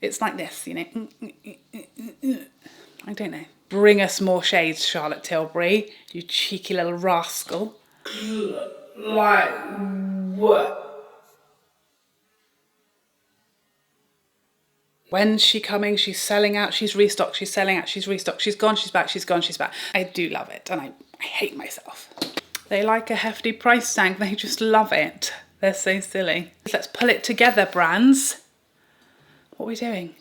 It's like this, you know. I don't know. Bring us more shades, Charlotte Tilbury, you cheeky little rascal. Like what? When's she coming? She's selling out, she's restocked, she's selling out, she's restocked, she's gone, she's back, she's gone, she's back. I do love it, and I hate myself. They like a hefty price tag, they just love it. They're so silly. Let's pull it together, brands. What are we doing?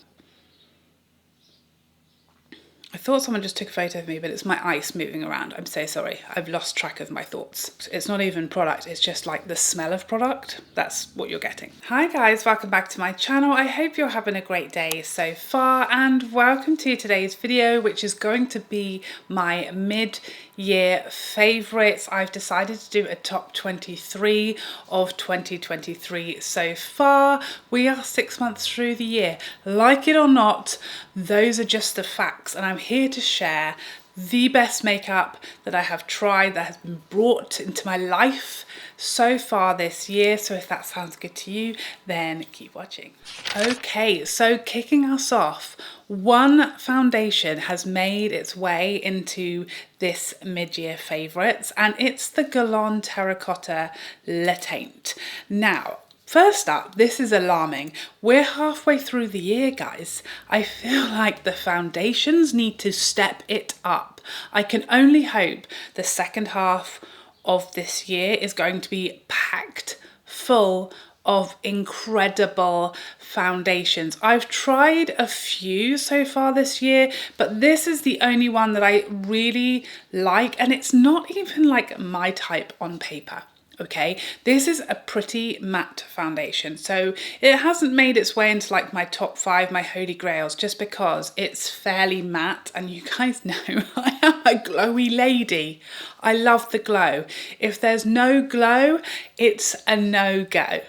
I thought someone just took a photo of me, but it's my ice moving around. I'm so sorry. I've lost track of my thoughts. It's not even product, it's just like the smell of product. That's what you're getting. Hi guys, welcome back to my channel. I hope you're having a great day so far, and welcome to today's video, which is going to be my mid-year favorites. I've decided to do a top 23 of 2023 so far. We are 6 months through the year. Like it or not, those are just the facts, and I'm here to share the best makeup that I have tried, that has been brought into my life so far this year. So if that sounds good to you, then keep watching. Okay, so kicking us off, one foundation has made its way into this mid-year favourites, and it's the Guerlain Terracotta Le Teint. Now, first up, this is alarming. We're halfway through the year, guys. I feel like the foundations need to step it up. I can only hope the second half of this year is going to be packed full of incredible foundations. I've tried a few so far this year, but this is the only one that I really like, and it's not even like my type on paper. Okay, this is a pretty matte foundation, so it hasn't made its way into like my top 5, my holy grails, just because it's fairly matte, and you guys know I am a glowy lady. I love the glow. If there's no glow, it's a no-go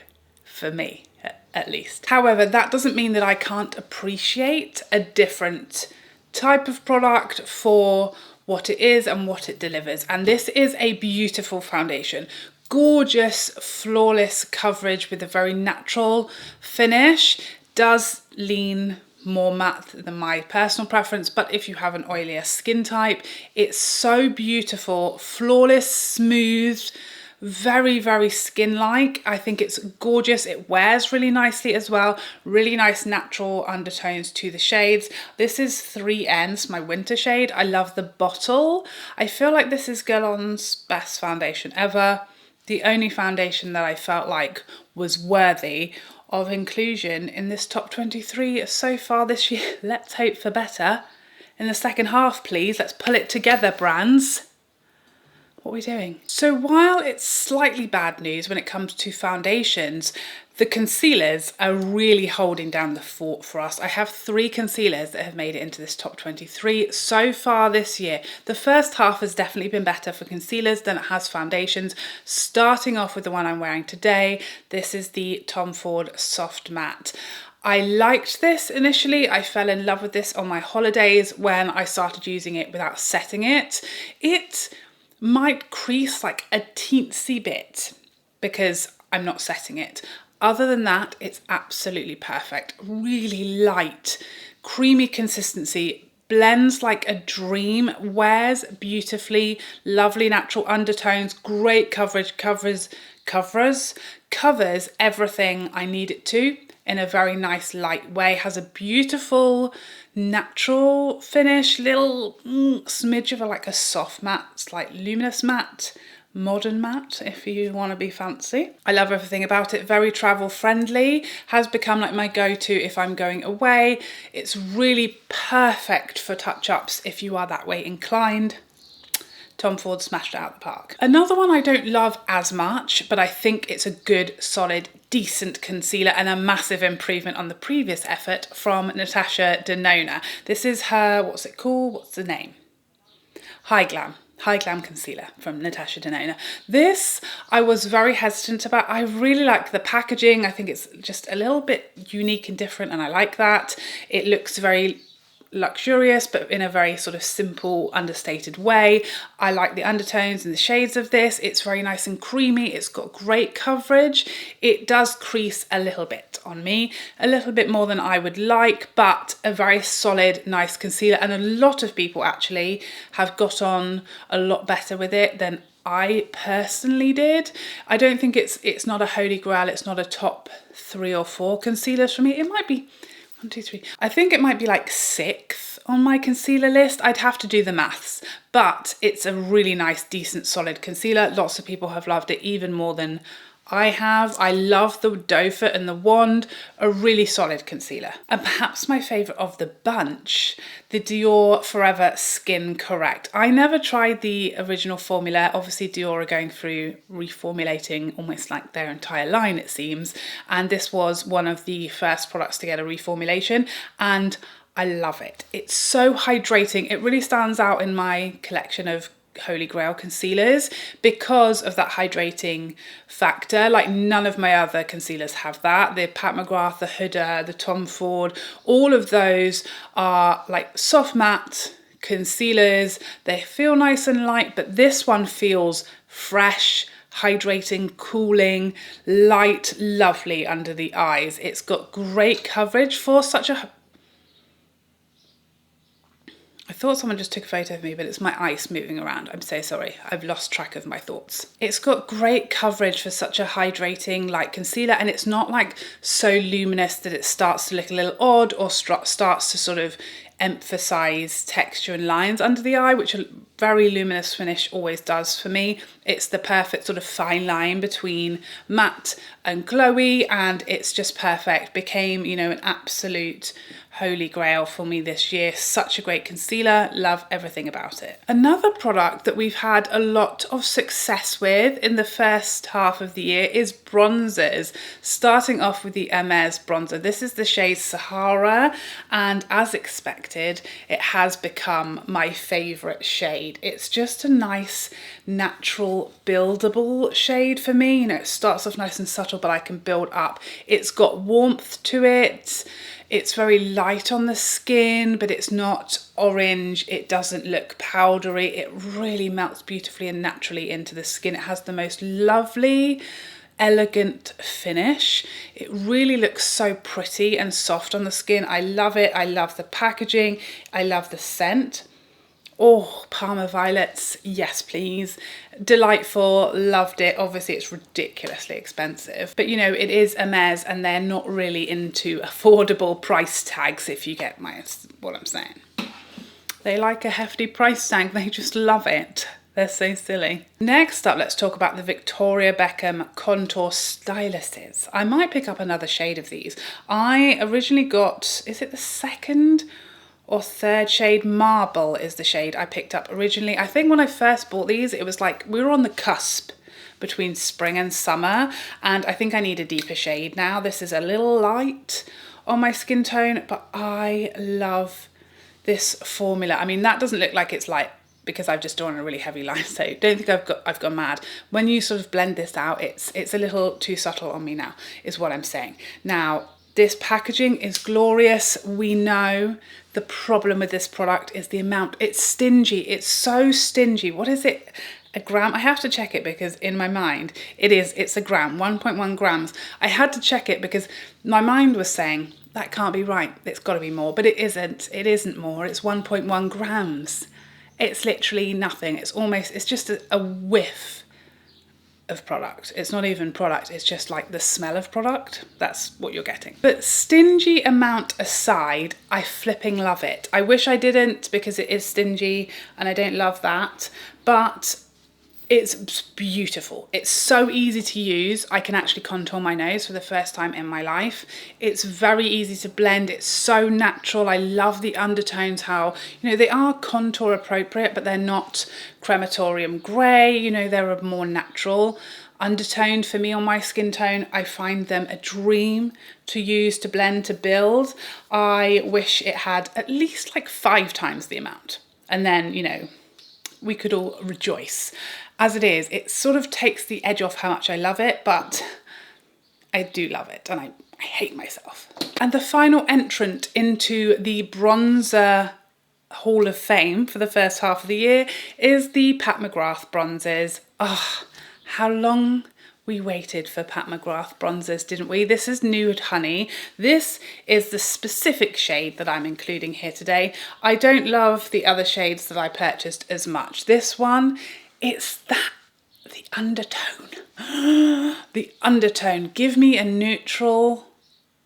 for me, at least. However, that doesn't mean that I can't appreciate a different type of product for what it is and what it delivers, and this is a beautiful foundation. Gorgeous, flawless coverage with a very natural finish. Does lean more matte than my personal preference, but if you have an oilier skin type, it's so beautiful, flawless, smooth, very, very skin-like. I think it's gorgeous. It wears really nicely as well. Really nice natural undertones to the shades. This is 3N's, my winter shade. I love the bottle. I feel like this is Guerlain's best foundation ever. The only foundation that I felt like was worthy of inclusion in this top 23 so far this year. Let's hope for better in the second half, please. Let's pull it together, brands. What are we doing? So while it's slightly bad news when it comes to foundations, the concealers are really holding down the fort for us. I have 3 concealers that have made it into this top 23 so far this year. The first half has definitely been better for concealers than it has foundations. Starting off with the one I'm wearing today, this is the Tom Ford Soft Matte. I liked this initially. I fell in love with this on my holidays when I started using it without setting it. It might crease like a teensy bit because I'm not setting it. Other than that, it's absolutely perfect. Really light, creamy consistency, blends like a dream, wears beautifully, lovely natural undertones, great coverage, covers everything I need it to in a very nice light way, has a beautiful natural finish, little smidge of like a soft matte, like luminous matte, modern matte if you want to be fancy. I love everything about it. Very travel friendly, has become like my go-to if I'm going away. It's really perfect for touch-ups if you are that way inclined. Tom Ford smashed it out the park. Another one I don't love as much, but I think it's a good, solid, decent concealer and a massive improvement on the previous effort from Natasha Denona. This is her, what's it called? What's the name? High Glam concealer from Natasha Denona. This I was very hesitant about. I really like the packaging. I think it's just a little bit unique and different, and I like that. It looks very luxurious, but in a very sort of simple, understated way. I like the undertones and the shades of this. It's very nice and creamy. It's got great coverage. It does crease a little bit on me, a little bit more than I would like, but a very solid, nice concealer. And a lot of people actually have got on a lot better with it than I personally did. I don't think it's not a holy grail. It's not a top 3 or 4 concealers for me. It might be 1, 2, 3. I think it might be like 6th on my concealer list. I'd have to do the maths, but it's a really nice, decent, solid concealer. Lots of people have loved it even more than I have. I love the doe foot and the wand, a really solid concealer. And perhaps my favourite of the bunch, the Dior Forever Skin Correct. I never tried the original formula. Obviously Dior are going through reformulating almost like their entire line, it seems. And this was one of the first products to get a reformulation, and I love it. It's so hydrating. It really stands out in my collection of Holy Grail concealers because of that hydrating factor. Like none of my other concealers have that. The Pat McGrath, the Huda, the Tom Ford, all of those are like soft matte concealers. They feel nice and light, but this one feels fresh, hydrating, cooling, light, lovely under the eyes. It's got great coverage for such a... I thought someone just took a photo of me, but it's my ice moving around. I'm so sorry. I've lost track of my thoughts. It's got great coverage for such a hydrating light concealer, and it's not like so luminous that it starts to look a little odd or starts to sort of emphasize texture and lines under the eye, which a very luminous finish always does for me. It's the perfect sort of fine line between matte and glowy, and it's just perfect. Became, you know, an absolute holy grail for me this year. Such a great concealer. Love everything about it. Another product that we've had a lot of success with in the first half of the year is bronzers. Starting off with the Hermes bronzer. This is the shade Sahara, and as expected, it has become my favorite shade. It's just a nice, natural, buildable shade for me. You know, it starts off nice and subtle, but I can build up. It's got warmth to it. It's very light on the skin, but it's not orange. It doesn't look powdery. It really melts beautifully and naturally into the skin. It has the most lovely, elegant finish. It really looks so pretty and soft on the skin. I love it. I love the packaging. I love the scent. Oh, Parma Violets, yes please. Delightful, loved it. Obviously it's ridiculously expensive, but you know, it is Hermes and they're not really into affordable price tags, if you get what I'm saying. They like a hefty price tag, they just love it. They're so silly. Next up, let's talk about the Victoria Beckham Contour Styluses. I might pick up another shade of these. I originally got, is it the 2nd or 3rd shade? Marble is the shade I picked up originally. I think when I first bought these, it was like we were on the cusp between spring and summer, and I think I need a deeper shade now. This is a little light on my skin tone, but I love this formula. I mean, that doesn't look like it's light because I've just drawn a really heavy line, so don't think I've gone mad. When you sort of blend this out, it's a little too subtle on me now, is what I'm saying. Now, this packaging is glorious. We know the problem with this product is the amount. It's stingy. It's so stingy. What is it? A gram? I have to check it because in my mind it's a gram, 1.1 grams. I had to check it because my mind was saying that can't be right. It's got to be more, but it isn't. It isn't more. It's 1.1 grams. It's literally nothing. It's just a whiff of product. It's not even product, it's just like the smell of product. That's what you're getting. But stingy amount aside, I flipping love it. I wish I didn't because it is stingy and I don't love that, but it's beautiful. It's so easy to use. I can actually contour my nose for the first time in my life. It's very easy to blend. It's so natural. I love the undertones, how, you know, they are contour appropriate, but they're not crematorium grey. You know, they're a more natural undertone for me on my skin tone. I find them a dream to use, to blend, to build. I wish it had at least like 5 times the amount. And then, you know, we could all rejoice. As it is, it sort of takes the edge off how much I love it, but I do love it and I hate myself. And the final entrant into the bronzer Hall of Fame for the first half of the year is the Pat McGrath bronzes. Oh, how long we waited for Pat McGrath bronzers, didn't we? This is Nude Honey. This is the specific shade that I'm including here today. I don't love the other shades that I purchased as much. This one, it's that, the undertone. The undertone. Give me a neutral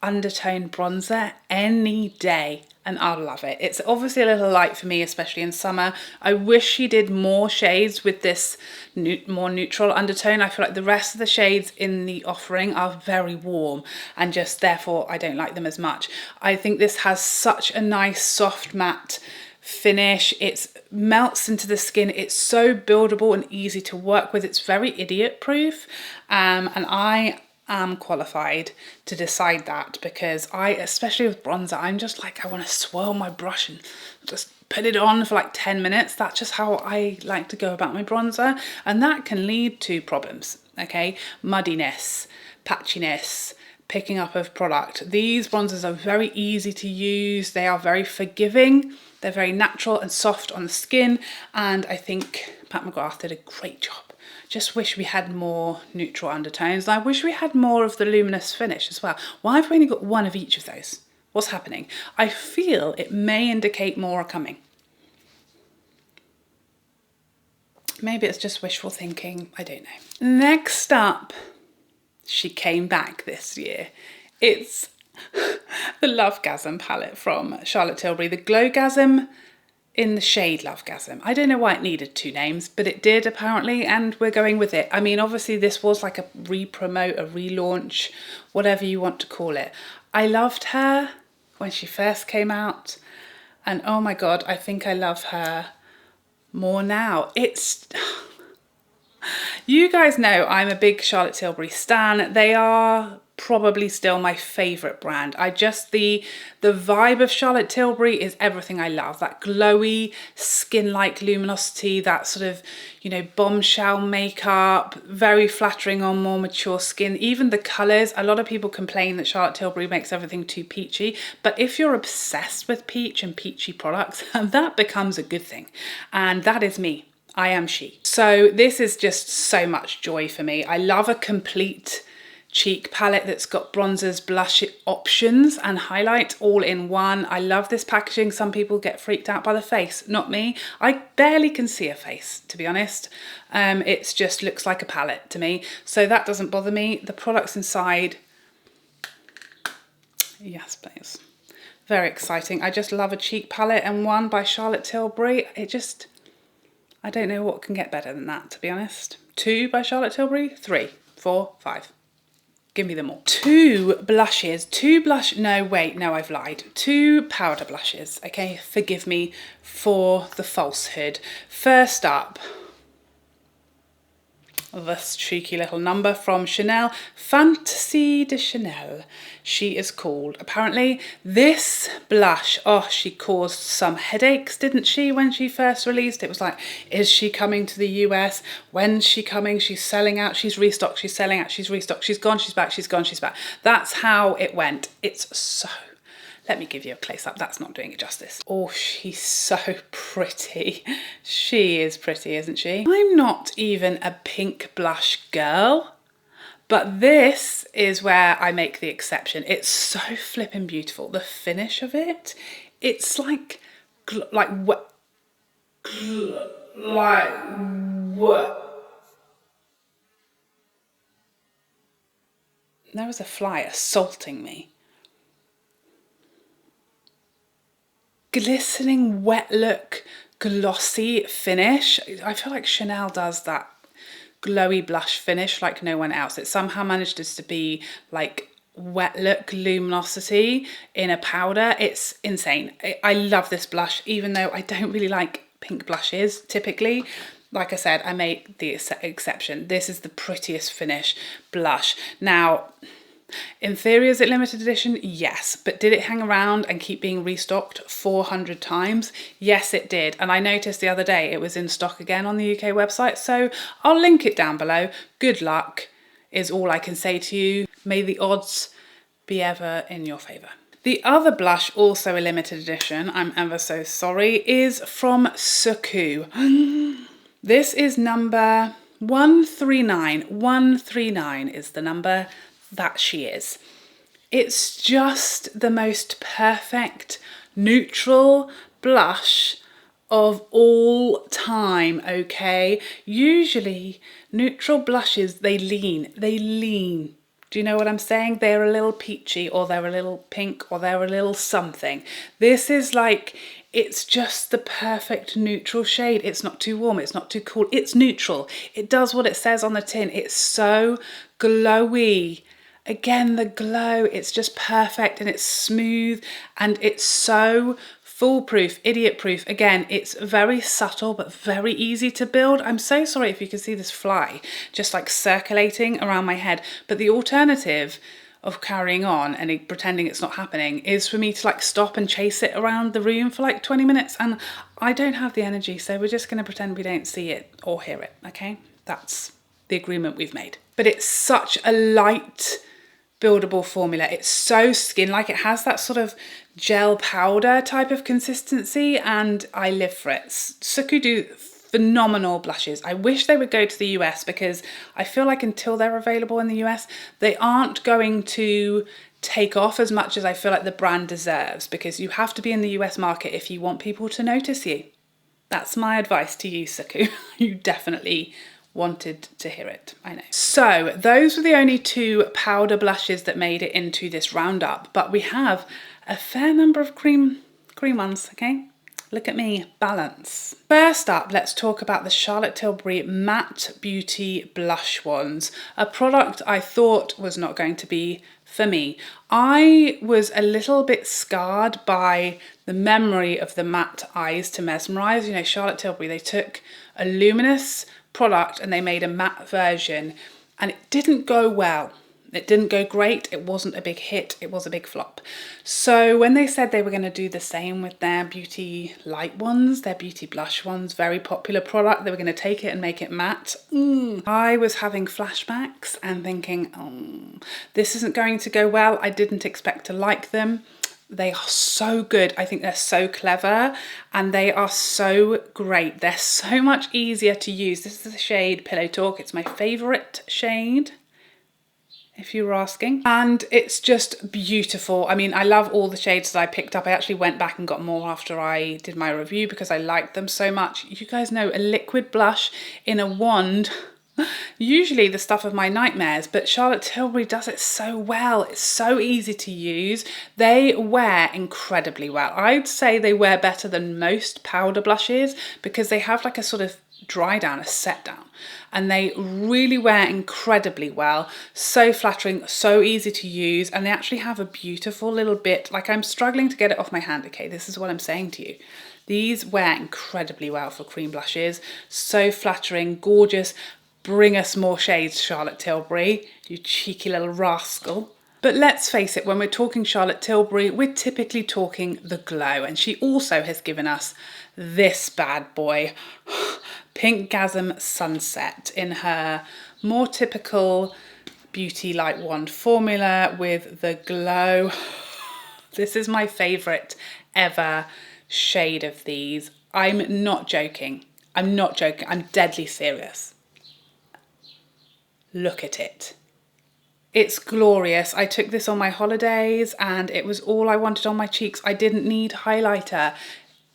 undertone bronzer any day and I'll love it. It's obviously a little light for me, especially in summer. I wish she did more shades with this more neutral undertone. I feel like the rest of the shades in the offering are very warm and just therefore I don't like them as much. I think this has such a nice soft matte finish. It melts into the skin. It's so buildable and easy to work with. It's very idiot proof and I am qualified to decide that because especially with bronzer, I'm just like, I want to swirl my brush and just put it on for like 10 minutes. That's just how I like to go about my bronzer, and that can lead to problems, okay? Muddiness, patchiness, picking up of product. These bronzers are very easy to use. They are very forgiving. They're very natural and soft on the skin, and I think Pat McGrath did a great job. Just wish we had more neutral undertones. I wish we had more of the luminous finish as well. Why have we only got one of each of those? What's happening? I feel it may indicate more are coming. Maybe it's just wishful thinking. I don't know. Next up, she came back this year. It's the Lovegasm palette from Charlotte Tilbury, the Glowgasm in the shade Lovegasm. I don't know why it needed two names, but it did apparently, and we're going with it. I mean, obviously this was like a re-promote, a relaunch, whatever you want to call it. I loved her when she first came out, and oh my God, I think I love her more now. It's... You guys know I'm a big Charlotte Tilbury stan. They are probably still my favourite brand. The vibe of Charlotte Tilbury is everything I love. That glowy, skin-like luminosity, that sort of, you know, bombshell makeup, very flattering on more mature skin. Even the colours, a lot of people complain that Charlotte Tilbury makes everything too peachy, but if you're obsessed with peach and peachy products, that becomes a good thing. And that is me. I am she. So this is just so much joy for me. I love a complete cheek palette that's got bronzers, blush options and highlight all in one. I love this packaging. Some people get freaked out by the face, not me. I barely can see a face, to be honest. It just looks like a palette to me. So that doesn't bother me. The products inside, yes please. Very exciting. I just love a cheek palette, and one by Charlotte Tilbury. I don't know what can get better than that, to be honest. 2 by Charlotte Tilbury, 3, 4, 5. Give me them all. 2 blushes, no wait, no I've lied. 2 powder blushes, okay? Forgive me for the falsehood. First up, this cheeky little number from Chanel, Fantaisie de Chanel, she is called. Apparently this blush, oh, she caused some headaches, didn't she, when she first released? It was like, is she coming to the US? When's she coming? She's selling out, she's restocked, she's selling out, she's restocked, she's gone, she's back, she's gone, she's back. That's how it went. It's so... Let me give you a close up. That's not doing it justice. Oh, she's so pretty. She is pretty, isn't she? I'm not even a pink blush girl, but this is where I make the exception. It's so flippin' beautiful. The finish of it, it's like what? There was a fly assaulting me. Glistening wet look, glossy finish. I feel like Chanel does that glowy blush finish like no one else. It somehow manages to be like wet look luminosity in a powder. It's insane. I love this blush, even though I don't really like pink blushes typically. Like I said, I make the exception. This is the prettiest finish blush. Now, in theory, is it limited edition? Yes. But did it hang around and keep being restocked 400 times? Yes, it did. And I noticed the other day it was in stock again on the UK website. So I'll link it down below. Good luck is all I can say to you. May the odds be ever in your favour. The other blush, also a limited edition, I'm ever so sorry, is from Suqqu. This is number 139. 139 is the number that she is. It's just the most perfect neutral blush of all time, okay? Usually neutral blushes, they lean. Do you know what I'm saying? They're a little peachy, or they're a little pink, or they're a little something. This is like, it's just the perfect neutral shade. It's not too warm, it's not too cool, it's neutral. It does what it says on the tin. It's so glowy. Again, the glow, it's just perfect, and it's smooth, and it's so foolproof, idiot proof. Again, it's very subtle but very easy to build. I'm so sorry if you can see this fly just like circulating around my head, but the alternative of carrying on and pretending it's not happening is for me to like stop and chase it around the room for like 20 minutes, and I don't have the energy, so we're just going to pretend we don't see it or hear it, okay? That's the agreement we've made. But it's such a light buildable formula. It's so skin-like. It has that sort of gel powder type of consistency, and I live for it. Suqqu do phenomenal blushes. I wish they would go to the US, because I feel like until they're available in the US, they aren't going to take off as much as I feel like the brand deserves, because you have to be in the US market if you want people to notice you. That's my advice to you, Suqqu. You definitely wanted to hear it, I know. So those were the only two powder blushes that made it into this roundup, but we have a fair number of cream ones, okay? Look at me, balance. First up, let's talk about the Charlotte Tilbury Matte Beauty Blush ones, a product I thought was not going to be for me. I was a little bit scarred by the memory of the matte eyes to mesmerize. You know, Charlotte Tilbury, they took a luminous product and they made a matte version, and it didn't go well. It didn't go great. It wasn't a big hit. It was a big flop. So when they said they were going to do the same with their beauty light ones, their beauty blush ones, very popular product, they were going to take it and make it matte. I was having flashbacks and thinking, oh, this isn't going to go well. I didn't expect to like them. They are so good. I think they're so clever, and they are so great. They're so much easier to use. This is the shade Pillow Talk. It's my favorite shade, if you were asking. And it's just beautiful. I mean, I love all the shades that I picked up. I actually went back and got more after I did my review because I liked them so much. You guys know, a liquid blush in a wand, usually the stuff of my nightmares, but Charlotte Tilbury does it so well. It's so easy to use. They wear incredibly well. I'd say they wear better than most powder blushes, because they have like a sort of dry down, a set down, and they really wear incredibly well. So flattering, so easy to use, and they actually have a beautiful little bit, like I'm struggling to get it off my hand, okay? This is what I'm saying to you. These wear incredibly well for cream blushes. So flattering, gorgeous. Bring us more shades, Charlotte Tilbury, you cheeky little rascal. But let's face it, when we're talking Charlotte Tilbury, we're typically talking the glow, and she also has given us this bad boy, Pinkgasm Sunset, in her more typical beauty light wand formula with the glow. This is my favourite ever shade of these. I'm not joking. I'm not joking. I'm deadly serious. Look at it. It's glorious. I took this on my holidays and it was all I wanted on my cheeks. I didn't need highlighter,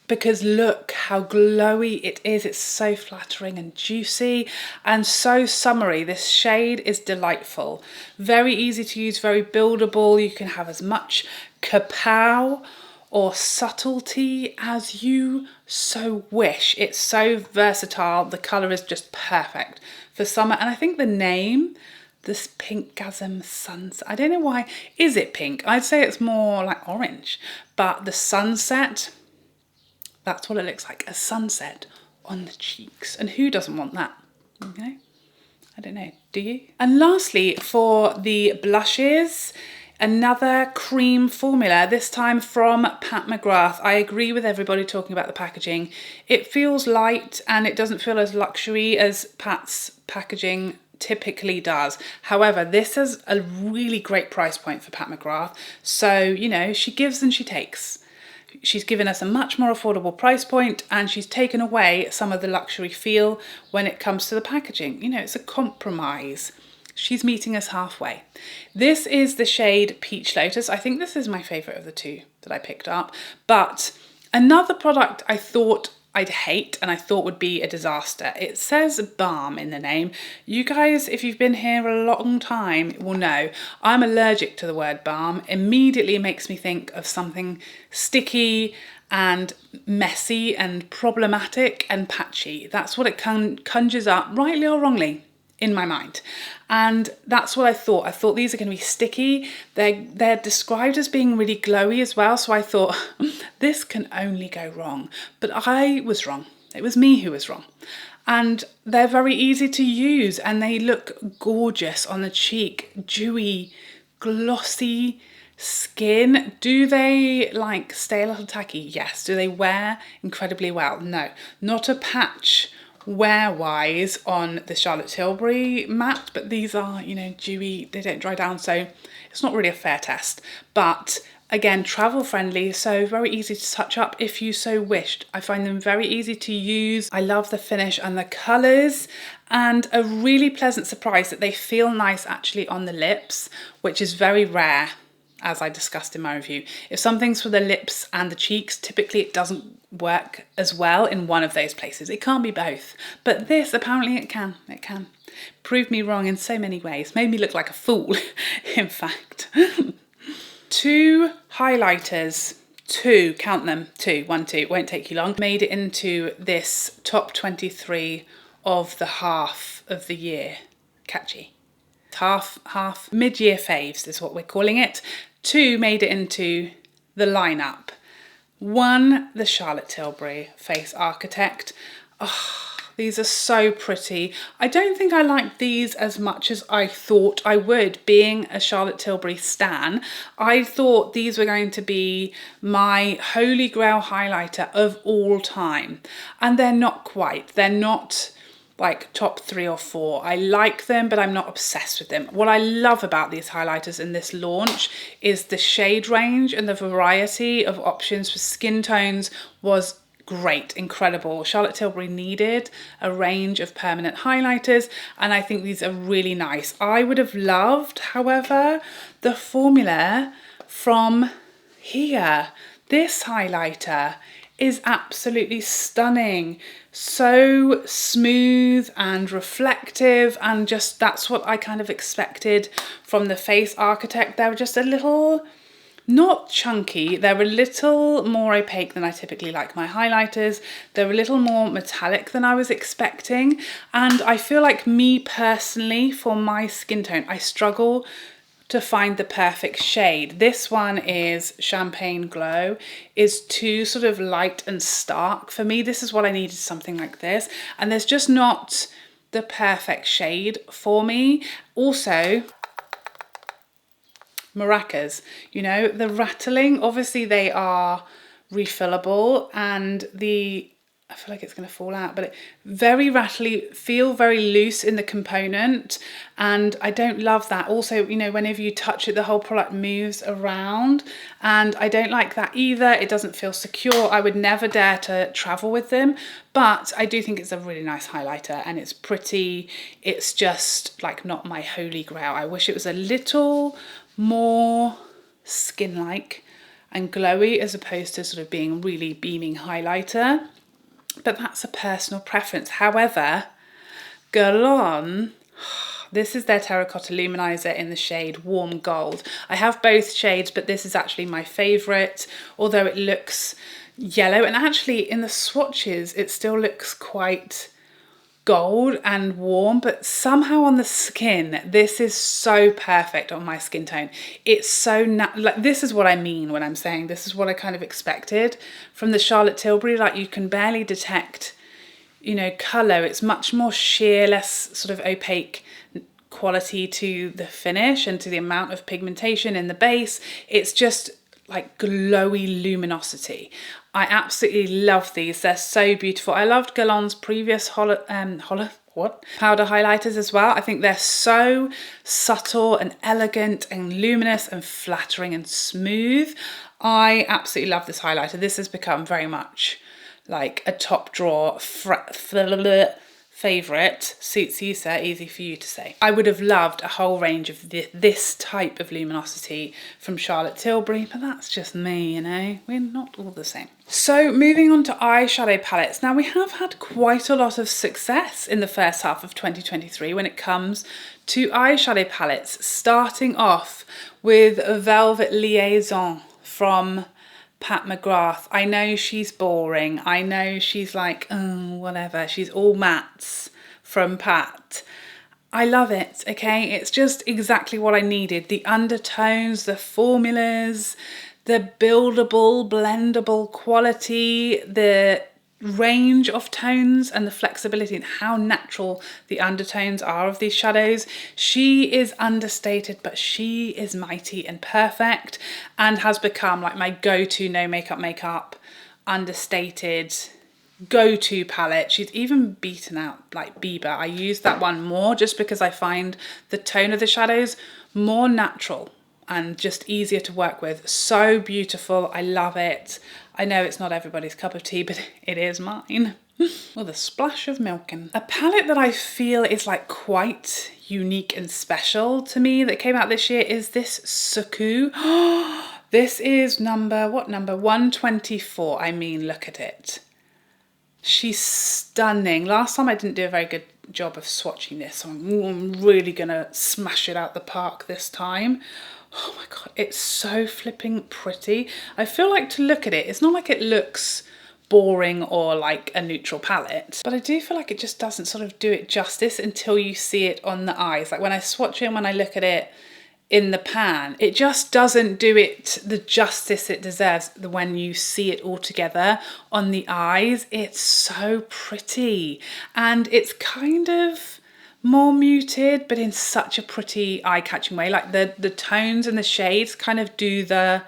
because look how glowy it is. It's so flattering and juicy and so summery. This shade is delightful. Very easy to use, very buildable. You can have as much kapow or subtlety as you so wish. It's so versatile. The colour is just perfect for summer. And I think the name, this Pinkgasm Sunset, I don't know why. Is it pink? I'd say it's more like orange, but the sunset, that's what it looks like, a sunset on the cheeks. And who doesn't want that? Okay, I don't know, do you? And lastly, for the blushes, another cream formula, this time from Pat McGrath. I agree with everybody talking about the packaging. It feels light and it doesn't feel as luxury as Pat's packaging typically does. However, this is a really great price point for Pat McGrath. So, you know, she gives and she takes. She's given us a much more affordable price point, and she's taken away some of the luxury feel when it comes to the packaging. You know, it's a compromise. She's meeting us halfway. This is the shade Peach Lotus. I think this is my favourite of the two that I picked up. But another product I thought I'd hate and I thought would be a disaster. It says balm in the name. You guys, if you've been here a long time, will know I'm allergic to the word balm. Immediately it makes me think of something sticky and messy and problematic and patchy. That's what it conjures up, rightly or wrongly, in my mind. And that's what I thought. I thought these are going to be sticky. They're described as being really glowy as well. So I thought this can only go wrong. But I was wrong. It was me who was wrong. And they're very easy to use and they look gorgeous on the cheek. Dewy, glossy skin. Do they like stay a little tacky? Yes. Do they wear incredibly well? No. Not a patch wear-wise on the Charlotte Tilbury matte, but these are, you know, dewy, they don't dry down, so it's not really a fair test. But again, travel friendly, so very easy to touch up if you so wished. I find them very easy to use. I love the finish and the colours, and a really pleasant surprise that they feel nice actually on the lips, which is very rare, as I discussed in my review. If something's for the lips and the cheeks, typically it doesn't work as well in one of those places. It can't be both. But this, apparently it can. It can. Proved me wrong in so many ways. Made me look like a fool, in fact. Two highlighters. Two, count them. Two, 1, 2, it won't take you long. Made it into this top 23 of the half of the year. Catchy. Half mid-year faves is what we're calling it. Two made it into the lineup. One, the Charlotte Tilbury Face Architect. Oh, these are so pretty. I don't think I like these as much as I thought I would, being a Charlotte Tilbury stan. I thought these were going to be my holy grail highlighter of all time. And they're not quite. They're not like top 3 or 4. I like them, but I'm not obsessed with them. What I love about these highlighters in this launch is the shade range, and the variety of options for skin tones was great, incredible. Charlotte Tilbury needed a range of permanent highlighters, and I think these are really nice. I would have loved, however, the formula from here. This highlighter is absolutely stunning. So smooth and reflective, and just that's what I kind of expected from the Face Architect. They were just a little, not chunky, they're a little more opaque than I typically like my highlighters. They're a little more metallic than I was expecting, and I feel like me personally, for my skin tone, I struggle to find the perfect shade. This one is Champagne Glow, is too sort of light and stark for me. This is what I needed, something like this, and there's just not the perfect shade for me. Also, maracas, you know, the rattling, obviously they are refillable, and I feel like it's going to fall out, but very rattly, feel very loose in the component, and I don't love that. Also, you know, whenever you touch it, the whole product moves around, and I don't like that either. It doesn't feel secure. I would never dare to travel with them, but I do think it's a really nice highlighter, and it's pretty. It's just like not my holy grail. I wish it was a little more skin-like and glowy as opposed to sort of being really beaming highlighter. But that's a personal preference. However, Guerlain, this is their terracotta luminizer in the shade Warm Gold. I have both shades, but this is actually my favourite, although it looks yellow. And actually in the swatches, it still looks quite gold and warm, but somehow on the skin, this is so perfect on my skin tone. It's so like, this is what I mean when I'm saying this is what I kind of expected from the Charlotte Tilbury. Like, you can barely detect, you know, colour. It's much more sheer, less sort of opaque quality to the finish and to the amount of pigmentation in the base. It's just like glowy luminosity. I absolutely love these. They're so beautiful. I loved Guerlain's previous what? Powder highlighters as well. I think they're so subtle and elegant and luminous and flattering and smooth. I absolutely love this highlighter. This has become very much like a top drawer favourite. Suits you, sir, easy for you to say. I would have loved a whole range of this type of luminosity from Charlotte Tilbury, but that's just me, you know, we're not all the same. So moving on to eyeshadow palettes. Now we have had quite a lot of success in the first half of 2023 when it comes to eyeshadow palettes, starting off with a Velvet Liaison from Pat McGrath. I know she's boring. I know she's like, oh, whatever. She's all mattes from Pat. I love it, okay? It's just exactly what I needed. The undertones, the formulas, the buildable, blendable quality, the range of tones and the flexibility and how natural the undertones are of these shadows. She is understated, but she is mighty and perfect and has become like my go-to no makeup understated go-to palette. She's even beaten out like Bieber. I use that one more just because I find the tone of the shadows more natural and just easier to work with. So beautiful. I love it. I know it's not everybody's cup of tea, but it is mine. With a splash of milk in. A palette that I feel is like quite unique and special to me that came out this year is this Suqqu. This is number 124. I mean, look at it. She's stunning. Last time I didn't do a very good job of swatching this, so I'm really gonna smash it out the park this time. Oh my God, it's so flipping pretty. I feel like to look at it, it's not like it looks boring or like a neutral palette, but I do feel like it just doesn't sort of do it justice until you see it on the eyes. Like when I swatch it and when I look at it in the pan, it just doesn't do it the justice it deserves when you see it all together on the eyes. It's so pretty and it's kind of more muted, but in such a pretty eye-catching way. Like the tones and the shades kind of do the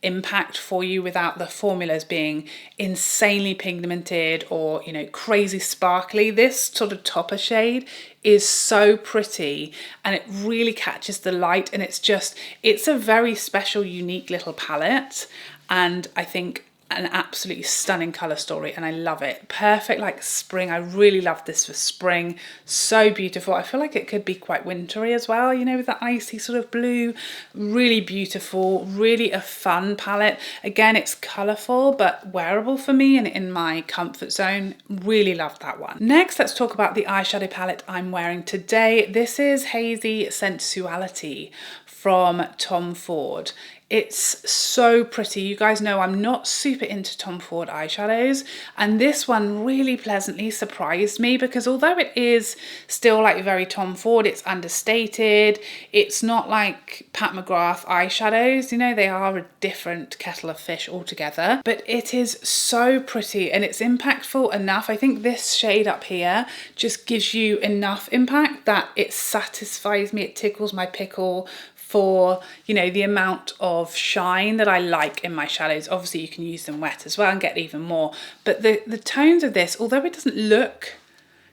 impact for you without the formulas being insanely pigmented or, you know, crazy sparkly. This sort of topper shade is so pretty and it really catches the light, and it's a very special, unique little palette, and I think an absolutely stunning colour story, and I love it. Perfect like spring. I really love this for spring. So beautiful. I feel like it could be quite wintry as well, you know, with that icy sort of blue. Really beautiful, really a fun palette. Again, it's colourful but wearable for me and in my comfort zone. Really love that one. Next, let's talk about the eyeshadow palette I'm wearing today. This is Hazy Sensuality from Tom Ford. It's so pretty. You guys know I'm not super into Tom Ford eyeshadows, and this one really pleasantly surprised me because although it is still like very Tom Ford, it's understated. It's not like Pat McGrath eyeshadows, you know, they are a different kettle of fish altogether, but it is so pretty and it's impactful enough. I think this shade up here just gives you enough impact that it satisfies me, it tickles my pickle for, you know, the amount of shine that I like in my shadows. Obviously you can use them wet as well and get even more, but the tones of this, although it doesn't look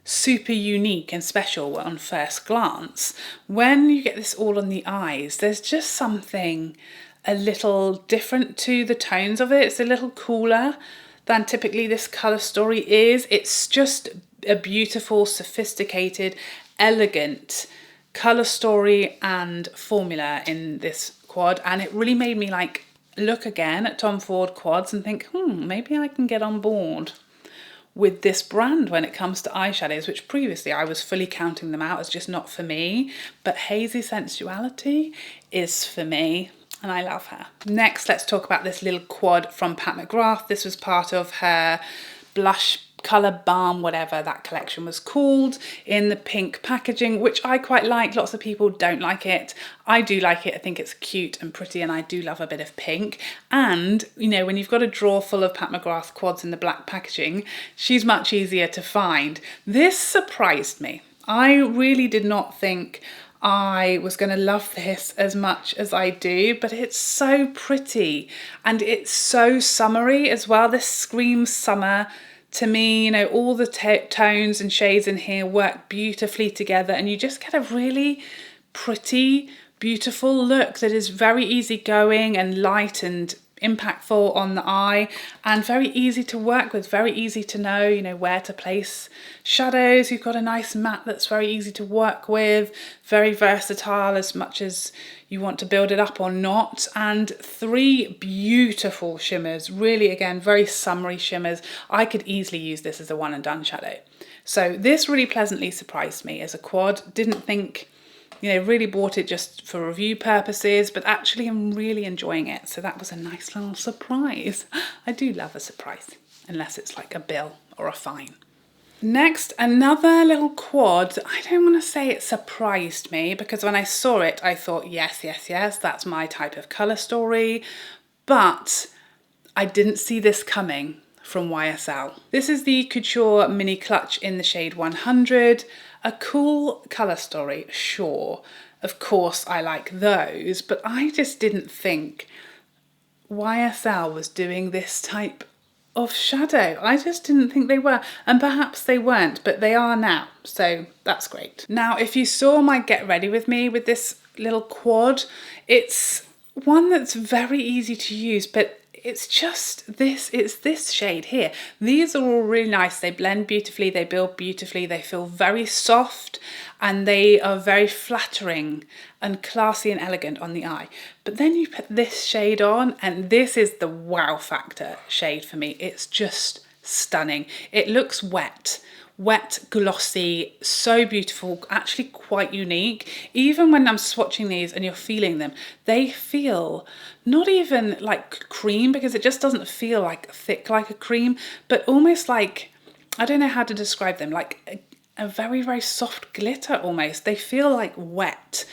super unique and special on first glance, when you get this all on the eyes, there's just something a little different to the tones of it. It's a little cooler than typically this colour story is. It's just a beautiful, sophisticated, elegant colour story and formula in this quad, and it really made me like look again at Tom Ford quads and think, maybe I can get on board with this brand when it comes to eyeshadows, which previously I was fully counting them out as just not for me, but Hazy Sensuality is for me and I love her. Next, let's talk about this little quad from Pat McGrath. This was part of her blush colour balm, whatever that collection was called, in the pink packaging, which I quite like. Lots of people don't like it. I do like it. I think it's cute and pretty, and I do love a bit of pink. And, you know, when you've got a drawer full of Pat McGrath quads in the black packaging, she's much easier to find. This surprised me. I really did not think I was going to love this as much as I do, but it's so pretty and it's so summery as well. This screams summer To me, you know, all the tones and shades in here work beautifully together, and you just get a really pretty, beautiful look that is very easygoing and light and impactful on the eye, and very easy to work with, very easy to know, you know, where to place shadows. You've got a nice matte that's very easy to work with, very versatile as much as you want to build it up or not, and 3 beautiful shimmers, really again very summery shimmers. I could easily use this as a one and done shadow. So this really pleasantly surprised me as a quad. Didn't think, you know, really bought it just for review purposes, but actually I'm really enjoying it. So that was a nice little surprise. I do love a surprise, unless it's like a bill or a fine. Next, another little quad. I don't want to say it surprised me, because when I saw it, I thought, yes, yes, yes, that's my type of colour story. But I didn't see this coming from YSL. This is the Couture Mini Clutch in the shade 100. A cool colour story, sure. Of course I like those, but I just didn't think YSL was doing this type of shadow. I just didn't think they were, and perhaps they weren't, but they are now, so that's great. Now, if you saw my get ready with me with this little quad, it's one that's very easy to use, but it's just this, it's this shade here. These are all really nice. They blend beautifully, they build beautifully, they feel very soft, and they are very flattering and classy and elegant on the eye. But then you put this shade on, and this is the wow factor shade for me. It's just stunning. It looks wet, glossy, so beautiful, actually quite unique. Even when I'm swatching these and you're feeling them, they feel not even like cream, because it just doesn't feel like thick like a cream, but almost like, I don't know how to describe them, like a very, very soft glitter almost. They feel like wet.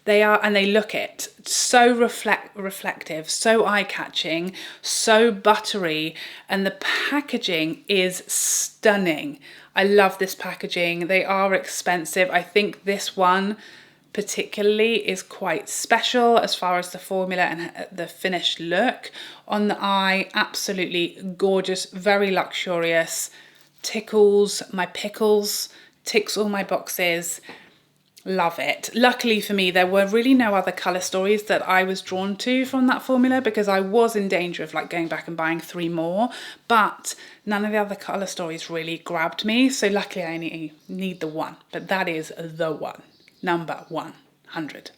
They are, and they look it, so reflective, so eye-catching, so buttery, and the packaging is stunning. I love this packaging. They are expensive. I think this one particularly is quite special as far as the formula and the finished look on the eye. Absolutely gorgeous, very luxurious, tickles my pickles, ticks all my boxes. Love it. Luckily for me, there were really no other colour stories that I was drawn to from that formula, because I was in danger of like going back and buying 3 more, but none of the other colour stories really grabbed me. So luckily I only need the one, but that is the one, number 100.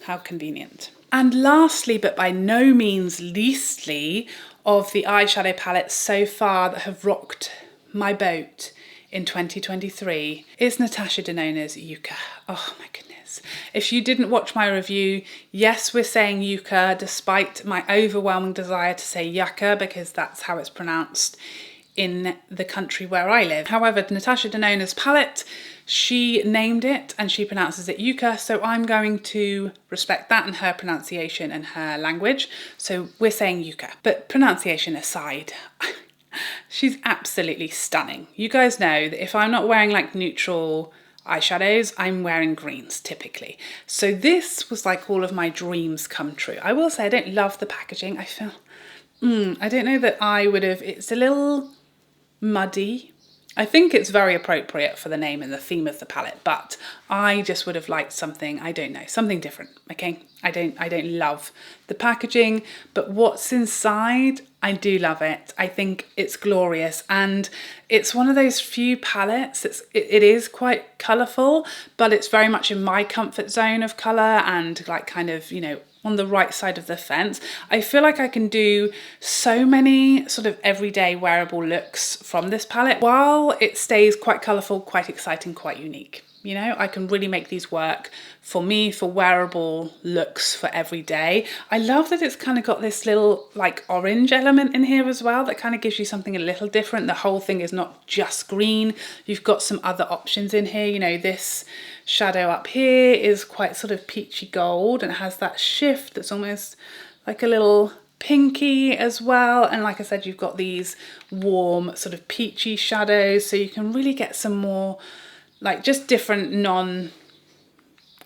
How convenient. And lastly, but by no means leastly, of the eyeshadow palettes so far that have rocked my boat in 2023 is Natasha Denona's Yucca. Oh my goodness. If you didn't watch my review, yes, we're saying Yucca, despite my overwhelming desire to say Yucca, because that's how it's pronounced in the country where I live. However, Natasha Denona's palette, she named it and she pronounces it Yucca, so I'm going to respect that and her pronunciation and her language. So we're saying Yucca. But pronunciation aside, she's absolutely stunning. You guys know that if I'm not wearing like neutral eyeshadows, I'm wearing greens typically. So this was like all of my dreams come true. I will say I don't love the packaging. I feel, I don't know that I would have, it's a little muddy. I think it's very appropriate for the name and the theme of the palette, but I just would have liked something, I don't know, something different, okay? I don't love the packaging, but what's inside, I do love it. I think it's glorious, and it's one of those few palettes it is quite colourful, but it's very much in my comfort zone of colour and like kind of, you know, on the right side of the fence. I feel like I can do so many sort of everyday wearable looks from this palette while it stays quite colourful, quite exciting, quite unique. You know, I can really make these work for me, for wearable looks for every day. I love that it's kind of got this little like orange element in here as well that kind of gives you something a little different. The whole thing is not just green. You've got some other options in here. You know, this shadow up here is quite sort of peachy gold and has that shift that's almost like a little pinky as well. And like I said, you've got these warm sort of peachy shadows, so you can really get some more like just different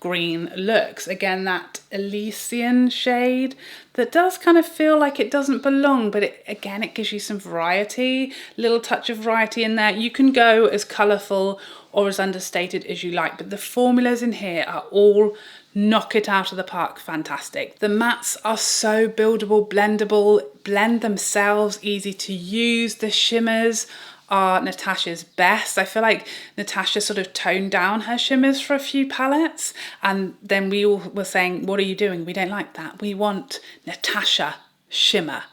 green looks. Again, that Elysian shade that does kind of feel like it doesn't belong, but it gives you some variety, little touch of variety in there. You can go as colourful or as understated as you like, but the formulas in here are all knock it out of the park fantastic. The mattes are so buildable, blendable, blend themselves, easy to use. The shimmers are Natasha's best. I feel like Natasha sort of toned down her shimmers for a few palettes, and then we all were saying, what are you doing? We don't like that. We want Natasha shimmer.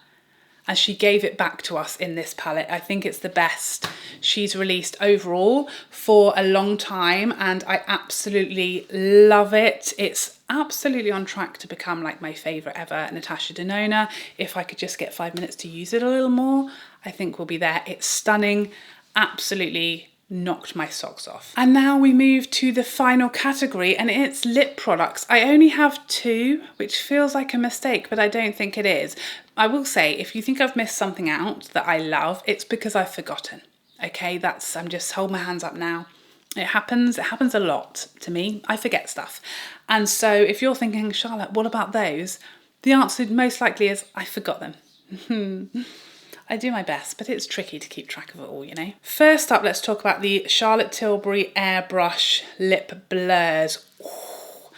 And she gave it back to us in this palette. I think it's the best she's released overall for a long time, and I absolutely love it. It's absolutely on track to become like my favourite ever Natasha Denona. If I could just get 5 minutes to use it a little more, I think we'll be there. It's stunning, absolutely knocked my socks off. And now we move to the final category, and it's lip products. I only have 2, which feels like a mistake, but I don't think it is. I will say, if you think I've missed something out that I love, it's because I've forgotten. Okay, I'm just hold my hands up now. It happens a lot to me. I forget stuff. And so if you're thinking, Charlotte, what about those? The answer most likely is I forgot them. I do my best, but it's tricky to keep track of it all, you know. First up, let's talk about the Charlotte Tilbury Airbrush Lip Blurs. Ooh,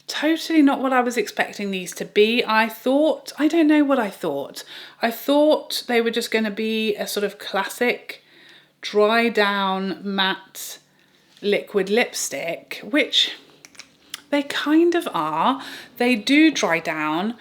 totally not what I was expecting these to be. I don't know what I thought. I thought they were just going to be a sort of classic dry down matte liquid lipstick, which they kind of are. They do dry down,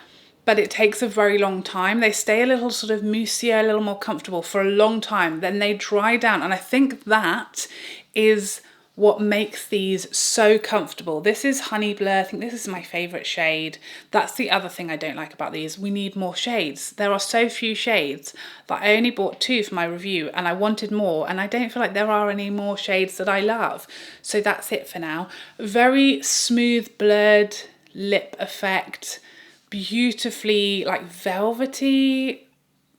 but it takes a very long time. They stay a little sort of moussier, a little more comfortable for a long time. Then they dry down. And I think that is what makes these so comfortable. This is Honey Blur. I think this is my favourite shade. That's the other thing I don't like about these. We need more shades. There are so few shades that I only bought 2 for my review, and I wanted more, and I don't feel like there are any more shades that I love. So that's it for now. Very smooth blurred lip effect. Beautifully like velvety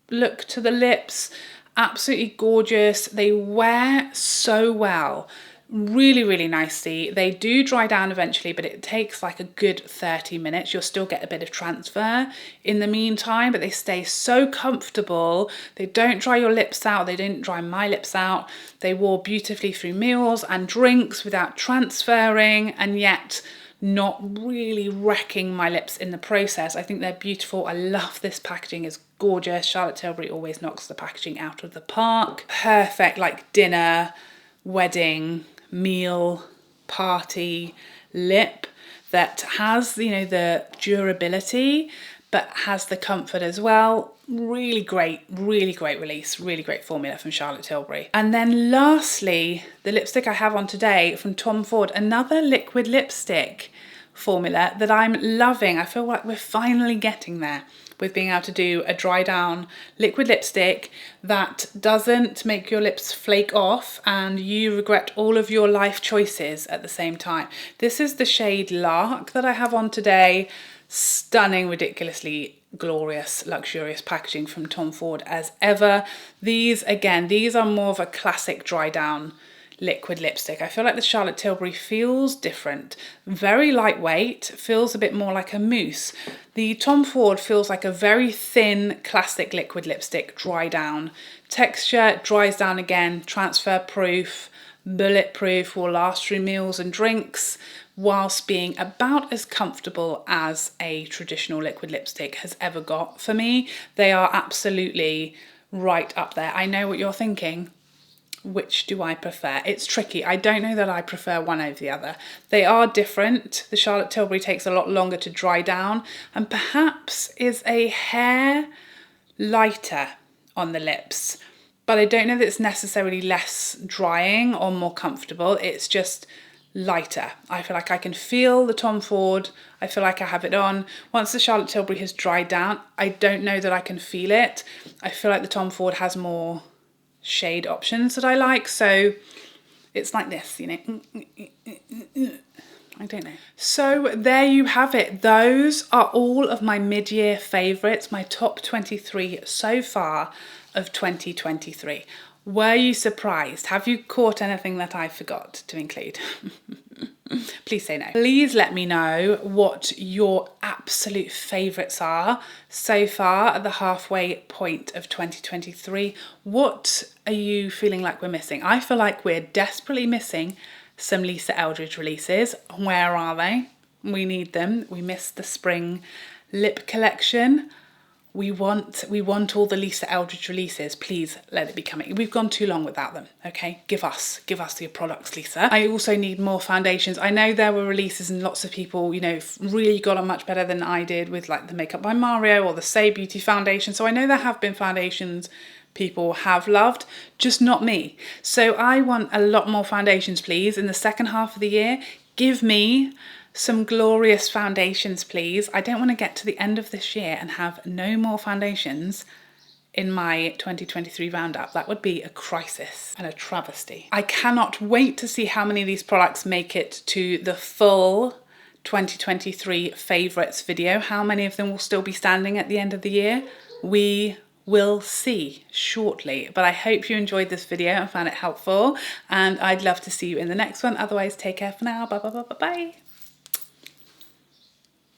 look to the lips. Absolutely gorgeous. They wear so well. Really, really nicely. They do dry down eventually, but it takes like a good 30 minutes. You'll still get a bit of transfer in the meantime, but they stay so comfortable. They don't dry your lips out. They didn't dry my lips out. They wore beautifully through meals and drinks without transferring, and yet not really wrecking my lips in the process. I think they're beautiful. I love this packaging. It's gorgeous. Charlotte Tilbury always knocks the packaging out of the park. Perfect like dinner, wedding, meal, party lip that has, you know, the durability but has the comfort as well. Really great release, really great formula from Charlotte Tilbury. And then lastly, the lipstick I have on today from Tom Ford, another liquid lipstick formula that I'm loving. I feel like we're finally getting there with being able to do a dry down liquid lipstick that doesn't make your lips flake off and you regret all of your life choices at the same time. This is the shade Lark that I have on today. Stunning, ridiculously glorious, luxurious packaging from Tom Ford as ever. These are more of a classic dry down liquid lipstick. I feel like the Charlotte Tilbury feels different. Very lightweight, feels a bit more like a mousse. The Tom Ford feels like a very thin classic liquid lipstick, dry down. Texture dries down again, transfer proof, bulletproof, will last through meals and drinks, whilst being about as comfortable as a traditional liquid lipstick has ever got. For me, they are absolutely right up there. I know what you're thinking. Which do I prefer? It's tricky. I don't know that I prefer one over the other. They are different. The Charlotte Tilbury takes a lot longer to dry down and perhaps is a hair lighter on the lips. But I don't know that it's necessarily less drying or more comfortable. It's just lighter. I feel like I can feel the Tom Ford. I feel like I have it on. Once the Charlotte Tilbury has dried down, I don't know that I can feel it. I feel like the Tom Ford has more shade options that I like, so it's like this, you know. I don't know. So there you have it. Those are all of my mid-year favourites, my top 23 so far of 2023. Were you surprised? Have you caught anything that I forgot to include? Please say no. Please let me know what your absolute favourites are so far at the halfway point of 2023. What are you feeling like we're missing? I feel like we're desperately missing some Lisa Eldridge releases. Where are they? We need them. We missed the spring lip collection. We want all the Lisa Eldridge releases. Please let it be coming. We've gone too long without them, okay? Give us your products, Lisa. I also need more foundations. I know there were releases and lots of people, you know, really got on much better than I did with like the Makeup by Mario or the Say Beauty foundation. So I know there have been foundations people have loved, just not me. So I want a lot more foundations, please. In the second half of the year, give me some glorious foundations, please. I don't want to get to the end of this year and have no more foundations in my 2023 roundup. That would be a crisis and a travesty. I cannot wait to see how many of these products make it to the full 2023 favourites video. How many of them will still be standing at the end of the year? We will see shortly, but I hope you enjoyed this video and found it helpful, and I'd love to see you in the next one. Otherwise, take care for now. Bye bye bye bye bye.